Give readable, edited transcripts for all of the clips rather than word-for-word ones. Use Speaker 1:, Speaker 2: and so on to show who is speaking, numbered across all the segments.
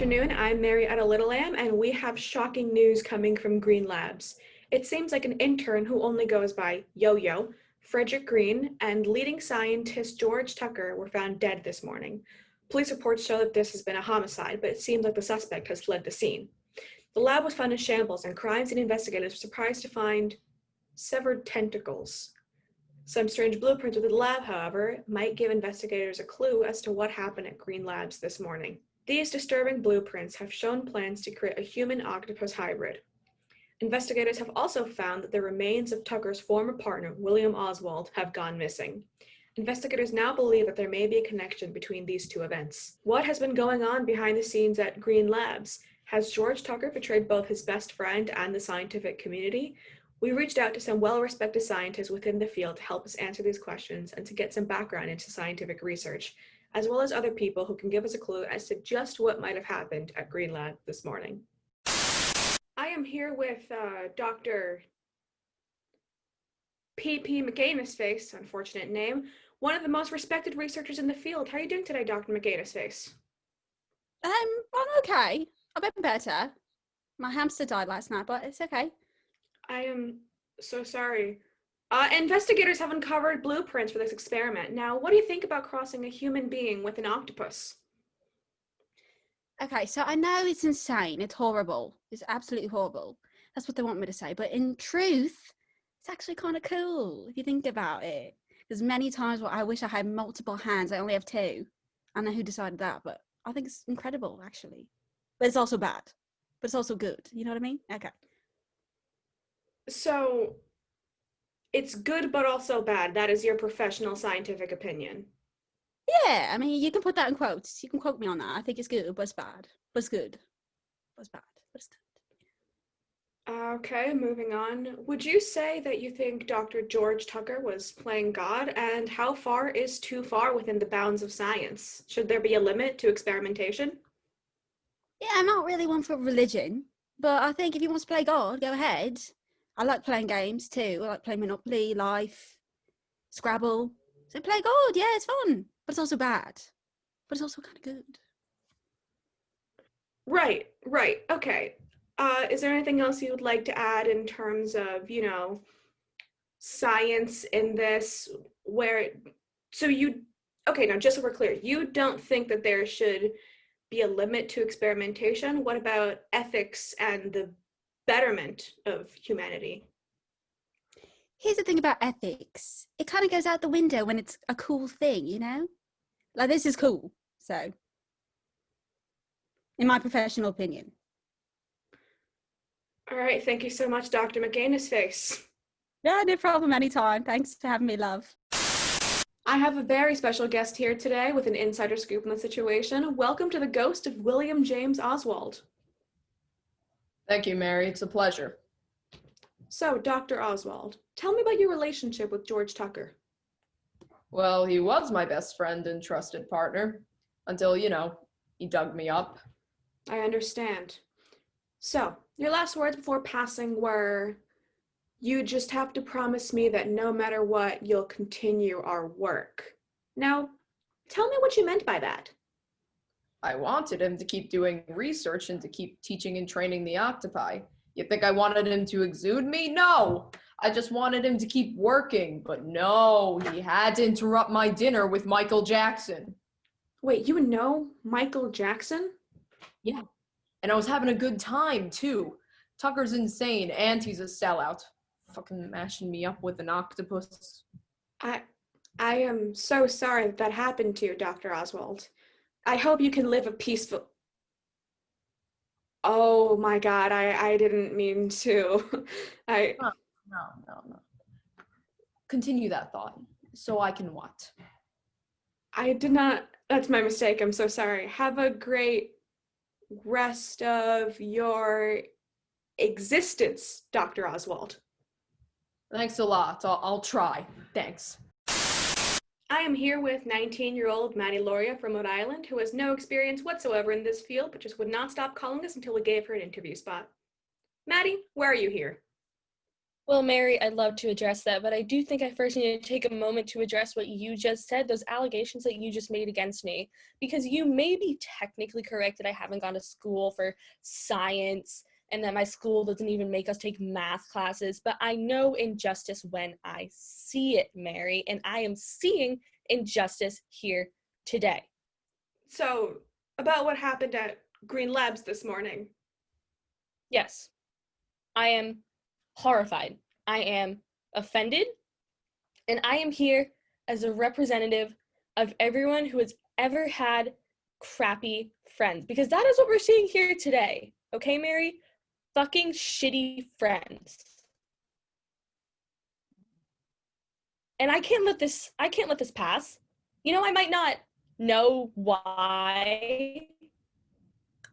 Speaker 1: afternoon, I'm Mary at a Little Lamb, and we have shocking news coming from Green Labs. It seems like an intern who only goes by Yo-Yo, Frederick Green, and leading scientist George Tucker were found dead this morning. Police reports show that this has been a homicide, but it seems like the suspect has fled the scene. The lab was found in shambles, and crime scene investigators were surprised to find severed tentacles. Some strange blueprints within the lab, however, might give investigators a clue as to what happened at Green Labs this morning. These disturbing blueprints have shown plans to create a human-octopus hybrid. Investigators have also found that the remains of Tucker's former partner, William Oswald, have gone missing. Investigators now believe that there may be a connection between these two events. What has been going on behind the scenes at Green Labs? Has George Tucker betrayed both his best friend and the scientific community? We reached out to some well-respected scientists within the field to help us answer these questions and to get some background into scientific research, as well as other people who can give us a clue as to just what might have happened at Green Lab this morning. I am here with Dr. P.P. McAnus-Face, unfortunate name, one of the most respected researchers in the field. How are you doing today, Dr. McAnus-Face?
Speaker 2: I'm okay. I've been better. My hamster died last night, but it's okay.
Speaker 1: I am so sorry. Investigators have uncovered blueprints for this experiment. Now, what do you think about crossing a human being with an octopus?
Speaker 2: Okay, so I know it's insane. It's horrible. It's absolutely horrible. That's what they want me to say. But in truth, it's actually kind of cool if you think about it. There's many times where I wish I had multiple hands. I only have two. I don't know who decided that, but I think it's incredible, actually. But it's also bad. But it's also good. You know what I mean? Okay.
Speaker 1: So, it's good but also bad. That is your professional scientific opinion.
Speaker 2: Yeah, I mean, you can put that in quotes. You can quote me on that. I think it's good, but it's bad. But it's good. But it's bad. But it's good.
Speaker 1: Okay, moving on. Would you say that you think Dr. George Tucker was playing God? And how far is too far within the bounds of science? Should there be a limit to experimentation?
Speaker 2: Yeah, I'm not really one for religion, but I think if you want to play God, go ahead. I like playing games too. I like playing Monopoly, Life, Scrabble. So play God, yeah, it's fun. But it's also bad. But it's also kind of good.
Speaker 1: Right. Okay. Is there anything else you would like to add in terms of, science in this now just so we're clear, you don't think that there should be a limit to experimentation? What about ethics and the betterment of humanity?
Speaker 2: Here's the thing about ethics. It kind of goes out the window when it's a cool thing, you know? Like, this is cool. So, in my professional opinion.
Speaker 1: All right. Thank you so much, Dr. McAnus-Face.
Speaker 2: Yeah, no problem, anytime. Thanks for having me, love.
Speaker 1: I have a very special guest here today with an insider scoop on the situation. Welcome to the ghost of William James Oswald.
Speaker 3: Thank you, Mary. It's a pleasure.
Speaker 1: So, Dr. Oswald, tell me about your relationship with George Tucker.
Speaker 3: Well, he was my best friend and trusted partner until, he dug me up.
Speaker 1: I understand. So, your last words before passing were, "You just have to promise me that no matter what, you'll continue our work." Now, tell me what you meant by that.
Speaker 3: I wanted him to keep doing research and to keep teaching and training the octopi. You think I wanted him to exude me? No! I just wanted him to keep working, but no, he had to interrupt my dinner with Michael Jackson.
Speaker 1: Wait, you know Michael Jackson?
Speaker 3: Yeah, and I was having a good time, too. Tucker's insane, and he's a sellout. Fucking mashing me up with an octopus.
Speaker 1: I am so sorry that happened to you, Dr. Oswald. I hope you can live a peaceful... Oh my God, I didn't mean to.
Speaker 3: No. Continue that thought, so I can what?
Speaker 1: I did not... That's my mistake. I'm so sorry. Have a great rest of your existence, Dr. Oswald.
Speaker 3: Thanks a lot. I'll try. Thanks.
Speaker 1: I am here with 19-year-old Maddie from Rhode Island, who has no experience whatsoever in this field, but just would not stop calling us until we gave her an interview spot. Maddie, where are you here?
Speaker 4: Well, Mary, I'd love to address that, but I do think I first need to take a moment to address what you just said, those allegations that you just made against me. Because you may be technically correct that I haven't gone to school for science and that my school doesn't even make us take math classes, but I know injustice when I see it, Mary, and I am seeing injustice here today.
Speaker 1: So, about what happened at Green Labs this morning.
Speaker 4: Yes, I am horrified. I am offended, and I am here as a representative of everyone who has ever had crappy friends, because that is what we're seeing here today. Okay, Mary? Fucking shitty friends. And I can't let this pass. You know, I might not know why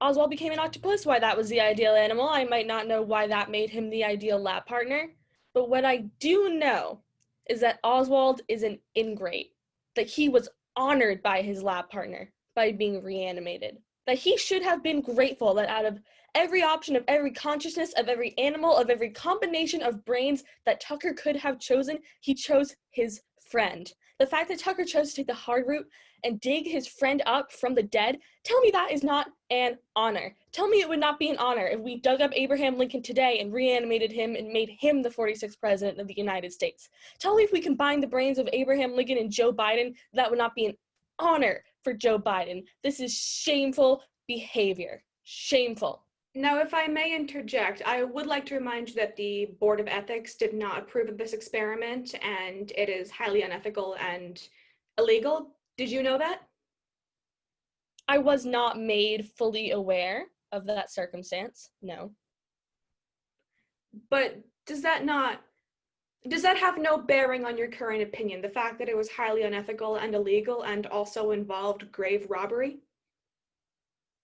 Speaker 4: Oswald became an octopus, why that was the ideal animal. I might not know why that made him the ideal lab partner. But what I do know is that Oswald is an ingrate, that he was honored by his lab partner by being reanimated, that he should have been grateful that out of every option of every consciousness, of every animal, of every combination of brains that Tucker could have chosen, he chose his friend. The fact that Tucker chose to take the hard route and dig his friend up from the dead, tell me that is not an honor. Tell me it would not be an honor if we dug up Abraham Lincoln today and reanimated him and made him the 46th president of the United States. Tell me if we combine the brains of Abraham Lincoln and Joe Biden, that would not be an honor for Joe Biden. This is shameful behavior. Shameful.
Speaker 1: Now, if I may interject, I would like to remind you that the Board of Ethics did not approve of this experiment, and it is highly unethical and illegal. Did you know that?
Speaker 4: I was not made fully aware of that circumstance, no.
Speaker 1: But does that have no bearing on your current opinion, the fact that it was highly unethical and illegal and also involved grave robbery?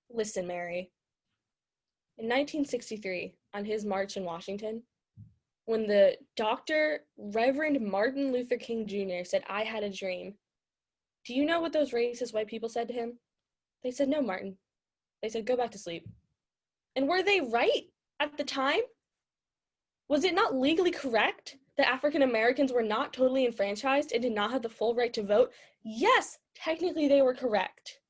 Speaker 4: Listen, Mary. In 1963, on his march in Washington, when the Dr. Reverend Martin Luther King Jr. said, "I had a dream," do you know what those racist white people said to him? They said, "No, Martin." They said, "Go back to sleep." And were they right at the time? Was it not legally correct that African Americans were not totally enfranchised and did not have the full right to vote? Yes, technically they were correct.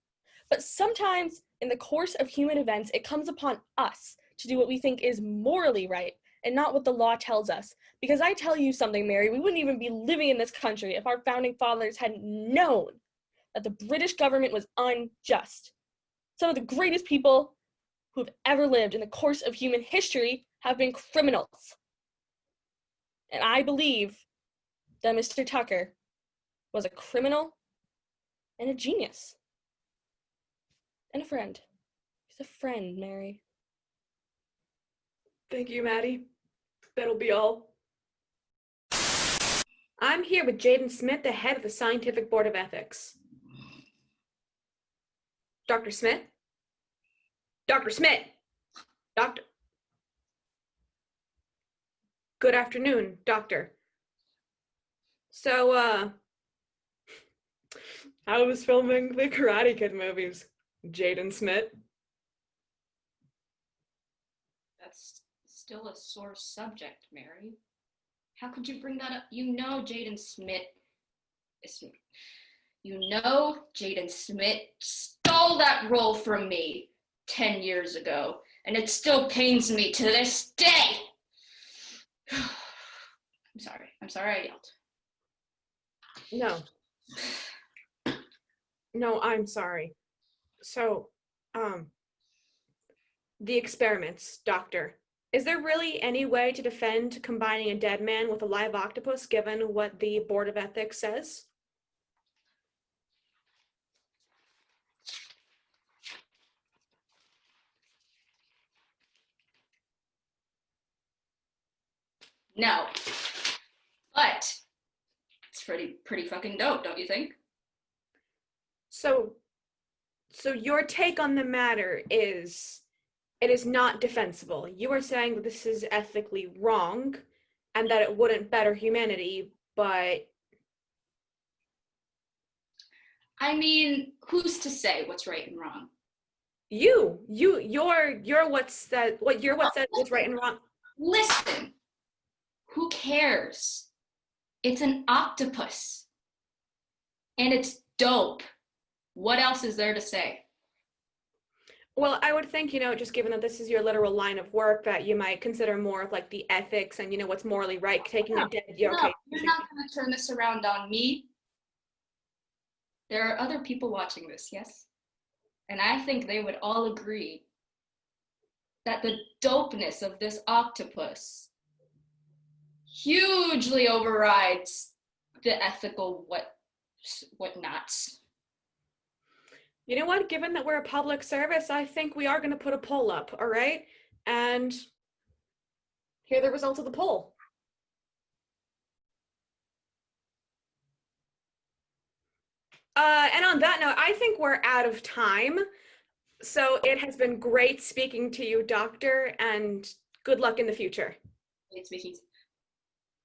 Speaker 4: But sometimes in the course of human events, it comes upon us to do what we think is morally right and not what the law tells us. Because I tell you something, Mary, we wouldn't even be living in this country if our founding fathers hadn't known that the British government was unjust. Some of the greatest people who have ever lived in the course of human history have been criminals. And I believe that Mr. Tucker was a criminal and a genius. And a friend. He's a friend, Mary.
Speaker 1: Thank you, Maddie. That'll be all. I'm here with Jaden Smith, the head of the Scientific Board of Ethics. Dr. Smith? Dr. Smith! Doctor. Good afternoon, Doctor. So, how was filming the Karate Kid movies, Jaden Smith?
Speaker 5: That's still a sore subject, Mary. How could you bring that up? You know Jaden Smith stole that role from me 10 years ago, and it still pains me to this day. I'm sorry I yelled.
Speaker 1: No, I'm sorry. So, the experiments, Doctor. Is there really any way to defend combining a dead man with a live octopus given what the Board of Ethics says?
Speaker 5: No. But it's pretty fucking dope, don't you think?
Speaker 1: So your take on the matter is it is not defensible. You are saying that this is ethically wrong and that it wouldn't better humanity, but
Speaker 5: I mean, who's to say what's right and wrong?
Speaker 1: you're what's said what's right and wrong.
Speaker 5: Listen, who cares? It's an octopus. And it's dope. What else is there to say?
Speaker 1: Well, I would think, just given that this is your literal line of work, that you might consider more of like the ethics and, what's morally right, taking
Speaker 5: No,
Speaker 1: a dead,
Speaker 5: No,
Speaker 1: okay.
Speaker 5: you're not going to turn this around on me. There are other people watching this, yes? And I think they would all agree that the dopeness of this octopus hugely overrides the ethical whatnots.
Speaker 1: You know what? Given that we're a public service, I think we are going to put a poll up, all right? And here are the results of the poll. And on that note, I think we're out of time. So it has been great speaking to you, Doctor, and good luck in the future.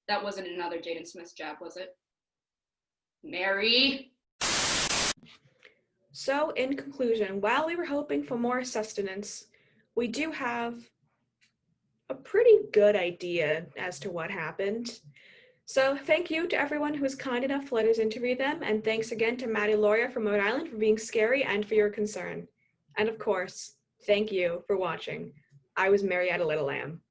Speaker 5: That wasn't another Jaden Smith jab, was it? Mary?
Speaker 1: So in conclusion, while we were hoping for more sustenance, we do have a pretty good idea as to what happened. So thank you to everyone who was kind enough to let us interview them, and thanks again to Maddie Loria from Rhode Island for being scary and for your concern. And of course, thank you for watching. I was Marietta Little Lamb.